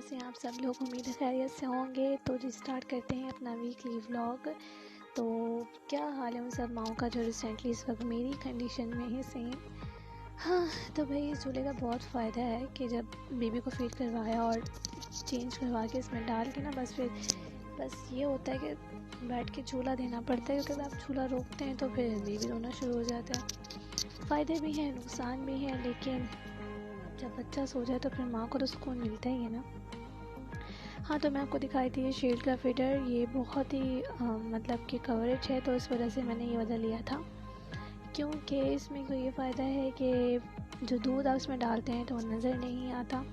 कैसे हैं आप सब लोग। उम्मीद है खैरियत से होंगे। तो जी स्टार्ट करते हैं अपना वीकली व्लॉग। तो क्या हाल है उन सब माओं का जो रिसेंटली इस वक्त मेरी कंडीशन में है सेम। हाँ, तो भाई इस झूले का बहुत फ़ायदा है कि जब बेबी को फीड करवाया और चेंज करवा के इसमें डाल के ना बस ये होता है कि बैठ के झूला देना पड़ता है, क्योंकि आप झूला रोकते हैं तो फिर बेबी रोना शुरू हो जाता है। फ़ायदे भी हैं, नुकसान भी हैं, लेकिन जब बच्चा सो जाए तो फिर माँ को तो सुकून मिलता ही है ना। हाँ, तो मैं आपको दिखाई थी ये शील्ड का फीडर। ये बहुत ही मतलब कि कवरेज है, तो इस वजह से मैंने ये वाला लिया था, क्योंकि इसमें कोई ये फ़ायदा है कि जो दूध आप उसमें डालते हैं तो वो नज़र नहीं आता।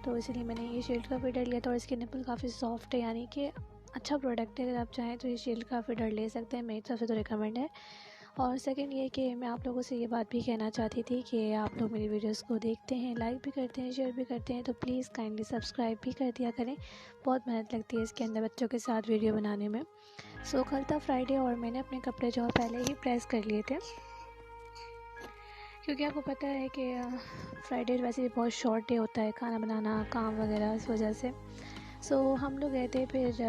तो इसलिए मैंने ये शील्ड का फीडर लिया था। और इसकी निपल काफ़ी सॉफ्ट है, यानी कि अच्छा प्रोडक्ट है। अगर आप चाहें तो ये शील्ड का फीडर ले सकते हैं, मेरी तरफ से तो रिकमेंड है। और सेकंड ये कि मैं आप लोगों से ये बात भी कहना चाहती थी कि आप लोग मेरी वीडियोस को देखते हैं, लाइक भी करते हैं, शेयर भी करते हैं, तो प्लीज़ काइंडली सब्सक्राइब भी कर दिया करें। बहुत मेहनत लगती है इसके अंदर बच्चों के साथ वीडियो बनाने में। सो कल था फ्राइडे और मैंने अपने कपड़े जो पहले ही प्रेस कर लिए थे, क्योंकि आपको पता है कि फ्राइडे वैसे भी बहुत शॉर्ट डे होता है, खाना बनाना, काम वगैरह, इस वजह से। सो हम लोग गए थे, फिर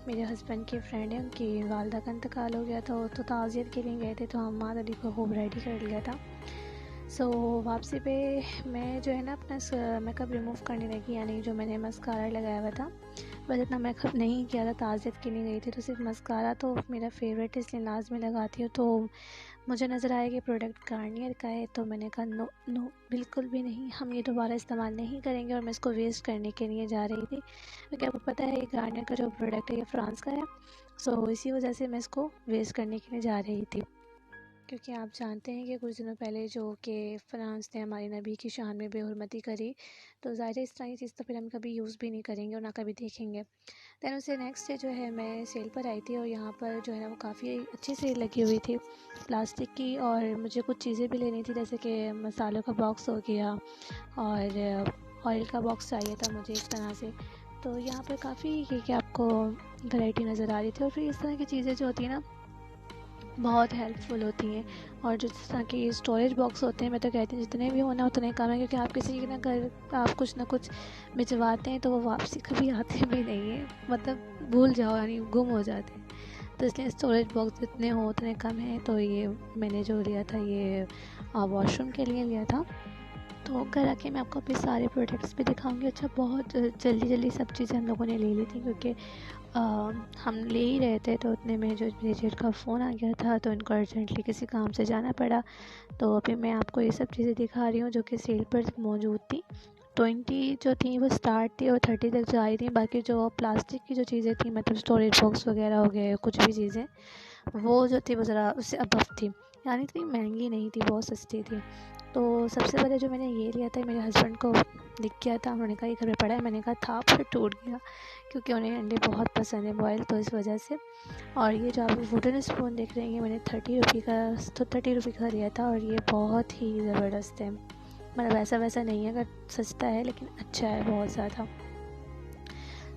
मेरे हस्बैंड की फ्रेंड है, उनकी वालदा का इंतकाल हो गया था, तो ताज़ियत के लिए गए थे, तो हम माँ दादी को खूब रेडी कर लिया था। सो वापसी पे मैं जो है ना अपना मेकअप रिमूव करने लगी, यानी जो मैंने मस्कारा लगाया हुआ था, बस इतना मेकअप नहीं किया था, ताज़ियत के लिए गई थी, तो सिर्फ मस्कारा तो मेरा फेवरेट है, इसलिए लाजमी लगाती हूँ। तो मुझे नज़र आया कि प्रोडक्ट गार्नियर का है, तो मैंने कहा नो नो, बिल्कुल भी नहीं, हम ये दोबारा इस्तेमाल नहीं करेंगे, और मैं इसको वेस्ट करने के लिए जा रही थी, क्योंकि आपको पता है गार्नियर का जो प्रोडक्ट है ये फ्रांस का है। सो इसी वजह से मैं इसको वेस्ट करने के लिए जा रही थी, क्योंकि आप जानते हैं कि कुछ दिनों पहले जो कि फ्रांस ने हमारे नबी की शान में बेहुरमती करी, तो ज़ाहिर है इस तरह की चीज़ तो फिर हम कभी यूज़ भी नहीं करेंगे और ना कभी देखेंगे। दैन उससे नेक्स्ट डे जो है मैं सेल पर आई थी, और यहाँ पर जो है ना वो काफ़ी अच्छी सेल लगी हुई थी प्लास्टिक की, और मुझे कुछ चीज़ें भी लेनी थी, जैसे कि मसालों का बॉक्स हो गया और ऑयल का बॉक्स चाहिए था मुझे इस तरह से। तो यहाँ पर काफ़ी ये कि आपको वैरायटी नज़र आ रही थी, और फिर इस तरह की चीज़ें जो होती हैं ना बहुत हेल्पफुल होती हैं। और जिस तरह के स्टोरेज बॉक्स होते हैं, मैं तो कहती हूँ जितने भी होना उतने कम है, क्योंकि आप किसी के ना घर आप कुछ ना कुछ भिजवाते हैं तो वो वापसी कभी आते भी नहीं है, मतलब भूल जाओ, यानी गुम हो जाते हैं। तो इसलिए स्टोरेज बॉक्स जितने हो उतने कम हैं। तो ये मैंने जो लिया था ये वॉशरूम के लिए लिया था। तो घर आके मैं आपको अपने सारे प्रोडक्ट्स भी दिखाऊंगी। अच्छा, बहुत जल्दी सब चीज़ें हम लोगों ने ले ली थी, क्योंकि हम ले ही रहे थे, तो उतने में जो मेरे जेठ का फ़ोन आ गया था, तो इनको अर्जेंटली किसी काम से जाना पड़ा। तो अभी मैं आपको ये सब चीज़ें दिखा रही हूँ जो कि सेल पर मौजूद थी। 20 जो थी वो स्टार्ट थी और 30 तक जा रही थी। बाकी जो प्लास्टिक की जो चीज़ें थी, मतलब स्टोरेज बॉक्स वगैरह हो गए, कुछ भी चीज़ें वो जो थी वो ज़रा उससे अबव थी, यानी इतनी महंगी नहीं थी, बहुत सस्ती थी। तो सबसे पहले जो मैंने ये लिया था, मेरे हस्बैंड को दिख गया था, उन्होंने कहा ये घर में पड़ा है, मैंने कहा था, फिर टूट गया, क्योंकि उन्हें अंडे बहुत पसंद है बॉयल, तो इस वजह से। और ये जो आप वुडन स्पून देख रहे हैं, मैंने 30 रुपये का, तो 30 रुपये का लिया था, और ये बहुत ही ज़बरदस्त है, मतलब वैसा नहीं है, अगर सस्ता है लेकिन अच्छा है बहुत ज़्यादा।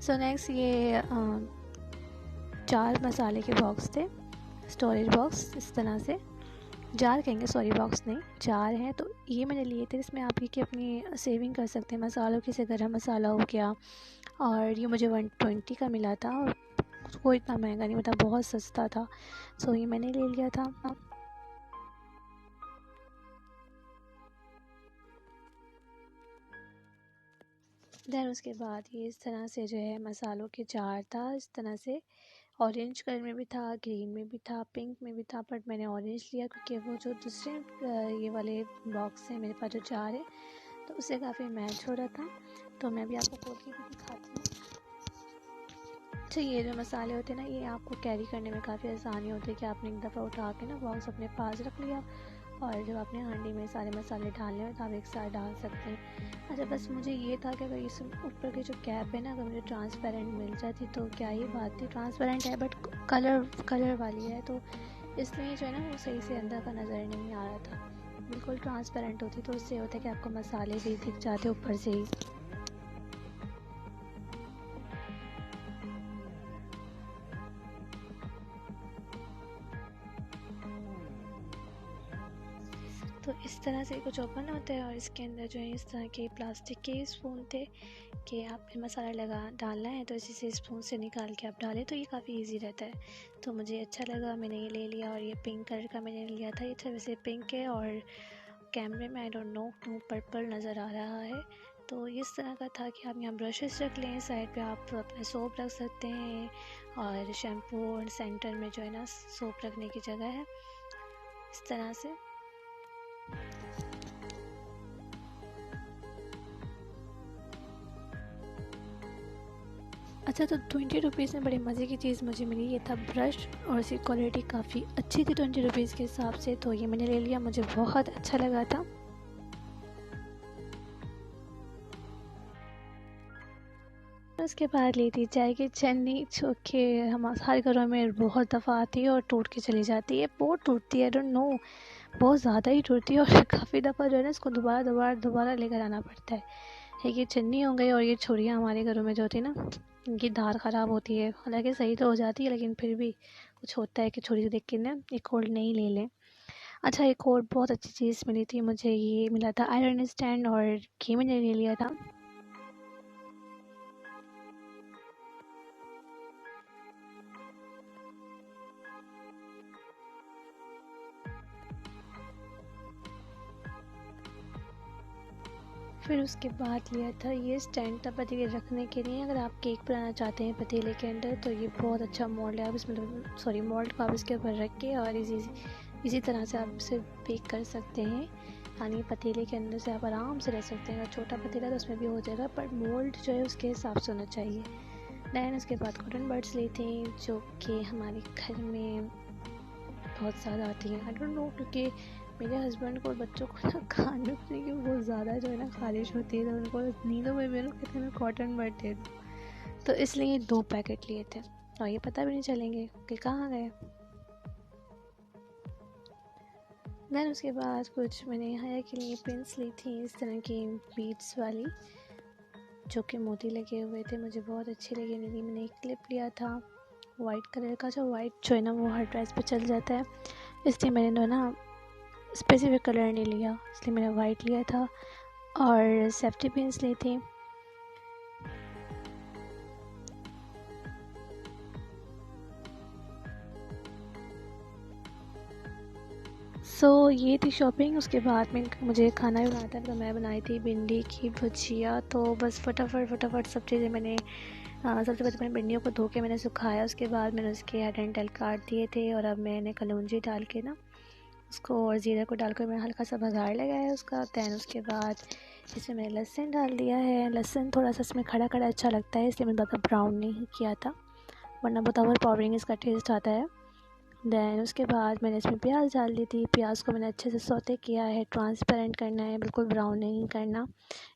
सो नेक्स्ट ये 4 मसाले के बॉक्स थे, स्टोरेज बॉक्स, इस तरह से जार कहेंगे, सॉरी बॉक्स नहीं, जार हैं। तो ये मैंने लिए थे, इसमें आप ये कि अपनी सेविंग कर सकते हैं मसालों की, जैसे गरम मसाला हो गया, और ये मुझे 120 का मिला था, और कोई इतना महंगा नहीं, मतलब बहुत सस्ता था। सो ये मैंने ले लिया था। दैन उसके बाद ये इस तरह से जो है मसालों के जार था, इस तरह से ऑरेंज कलर में भी था, ग्रीन में भी था, पिंक में भी था, बट मैंने ऑरेंज लिया क्योंकि वो जो दूसरे ये वाले बॉक्स हैं मेरे पास जो जार है, तो उससे काफ़ी मैच हो रहा था। तो मैं भी आपको खोल के भी दिखाती हूँ। अच्छा, ये जो मसाले होते हैं ना, ये आपको कैरी करने में काफ़ी आसानी होती है, कि आपने एक दफ़ा उठा के ना बॉक्स अपने पास रख लिया, और जब आपने हांडी में सारे मसाले डालने हो तो आप एक साथ डाल सकते हैं। अच्छा, बस मुझे ये था कि अगर इस ऊपर की जो कैप है ना, अगर मुझे ट्रांसपेरेंट मिल जाती तो क्या ही बात थी। ट्रांसपेरेंट है बट कलर वाली है, तो इसलिए जो है ना वो सही से अंदर का नज़र नहीं आ रहा था। बिल्कुल ट्रांसपेरेंट होती तो उससे होता है कि आपको मसाले भी दिख जाते ऊपर से ही। तो तो इस तरह से कुछ ओपन होता है और इसके अंदर जो है इस तरह के प्लास्टिक के स्पून थे कि आपने मसाला डालना है तो इसी से स्पून से निकाल के आप डालें तो ये काफ़ी इजी रहता है। तो मुझे अच्छा लगा, मैंने ये ले लिया और ये पिंक कलर का मैंने लिया था। ये तो वैसे पिंक है और कैमरे में आई डोंट नो क्यों पर्पल नज़र आ रहा है। तो इस तरह का था कि आप यहाँ ब्रशेस रख लें, साइड पे आप अपने सोप रख सकते हैं और शैम्पू, और सेंटर में जो है ना सोप रखने की जगह है इस तरह से। अच्छा, तो 20 रुपीज़ में बड़े मज़े की चीज़ मुझे मिली, ये था ब्रश और इसकी क्वालिटी काफ़ी अच्छी थी 20 रुपीज़ के हिसाब से, तो ये मैंने ले लिया, मुझे बहुत अच्छा लगा था। उसके बाद ली थी चाय की छन्नी, जो कि हमारे घरों में बहुत दफ़ा आती है और टूट के चली जाती है। बहुत टूटती है, आई डोंट नो, बहुत ज़्यादा ही टूटती है और काफ़ी दफ़ा जो है ना इसको दोबारा लेकर आना पड़ता है। ये छन्नी हो गई और ये छुरियाँ हमारे घरों में जो होती है ना, इनकी धार ख़राब होती है, हालांकि सही तो हो जाती है लेकिन फिर भी कुछ होता है कि छुरी देख के ना एक और नहीं ले लें। अच्छा, एक और बहुत अच्छी चीज़ मिली थी मुझे, ये मिला था आयरन स्टैंड और ये मैंने ले लिया था। फिर उसके बाद लिया था ये स्टैंड था पतीले रखने के लिए। अगर आप केक बनाना चाहते हैं पतीले के अंदर तो ये बहुत अच्छा मोल्ड है, आप इसमें मोल्ड को आप इसके ऊपर रख के और इसी तरह से आप इसे बेक कर सकते हैं। यानी पतीले के अंदर से आप आराम से रह सकते हैं। अगर छोटा पतीला तो उसमें भी हो जाएगा, पर मोल्ड जो है उसके हिसाब से होना चाहिए। दैन उसके बाद कॉटन बड्स ली थी, जो कि हमारे घर में बहुत ज़्यादा आती हैं। आई डोंट नो, क्योंकि मेरे हस्बैंड को और बच्चों को ना खाने पीने की बहुत ज़्यादा जो है ना ख़्वाहिश होती है, तो उनको नींदों में भी कहते हैं कॉटन बड दे दो, तो इसलिए 2 पैकेट लिए थे और ये पता भी नहीं चलेंगे कि कहाँ गए। दैन उसके बाद कुछ मैंने हाया के लिए पिन्स ली थी, इस तरह की बीड्स वाली, जो कि मोती लगे हुए थे, मुझे बहुत अच्छी लगी। मैंने एक क्लिप लिया था वाइट कलर का, जो वाइट जो है ना वो हर ड्रेस पे चल जाता है, इसलिए मैंने ना स्पेसिफिक कलर नहीं लिया, इसलिए मैंने वाइट लिया था। और सेफ्टी पिन्स ली थी। ये थी शॉपिंग। उसके बाद में मुझे खाना भी बनाना था, तो मैं बनाई थी भिंडी की भुजिया। तो बस फटाफट सब चीज़ें मैंने सबसे पहले मैंने भिंडियों को धो के मैंने सुखाया, उसके बाद मैंने उसके हेड एंड टेल काट दिए थे और अब मैंने कलौंजी डाल के ना उसको और ज़ीरा को डालकर मैंने हल्का सा बघार लगाया उसका। दैन उसके बाद इसमें मैंने लहसुन डाल दिया है। लहसुन थोड़ा सा इसमें खड़ा अच्छा लगता है, इसलिए मैंने ज़्यादा ब्राउन नहीं किया था, वरना बहुत ओवर पावरिंग इसका टेस्ट आता है। दैन उसके बाद मैंने इसमें प्याज डाल दी थी। प्याज को मैंने अच्छे से सौते किया है, ट्रांसपेरेंट करना है, बिल्कुल ब्राउन नहीं करना।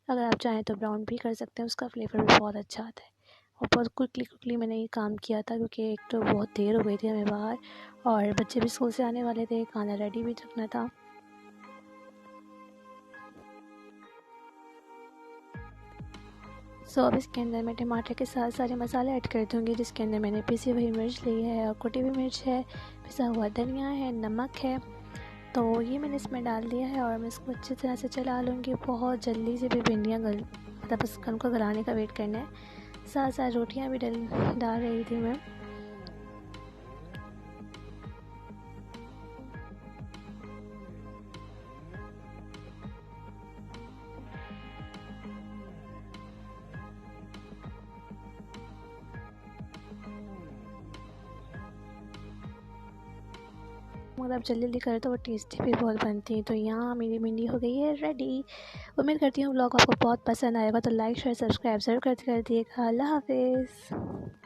अगर आप चाहें तो ब्राउन भी कर सकते हैं, उसका फ्लेवर भी बहुत अच्छा आता है। और बहुत क्विकली मैंने ये काम किया था, क्योंकि एक तो बहुत देर हो गई थी हमें बाहर और बच्चे भी स्कूल से आने वाले थे, खाना रेडी भी रखना था। अब इसके अंदर मैं टमाटर के साथ सारे मसाले ऐड कर दूँगी, जिसके अंदर मैंने पिसी हुई मिर्च ली है और कुटी हुई मिर्च है, पिसा हुआ धनिया है, नमक है। तो ये मैंने इसमें डाल दिया है और मैं इसको अच्छी तरह से चला लूँगी। बहुत जल्दी से भी भिंडियाँ मतलब बस उनको गलाने का वेट करना है। साथ साथ रोटियाँ भी डाल रही थी मैं। अगर आप जल्दी करें तो वो टेस्टी भी बहुत बनती है। तो यहाँ मेरी भिंडी हो गई है रेडी। उम्मीद करती हूँ व्लॉग आपको बहुत पसंद आएगा, तो लाइक शेयर सब्सक्राइब ज़रूर कर दिएगा। अल्लाह हाफिज़।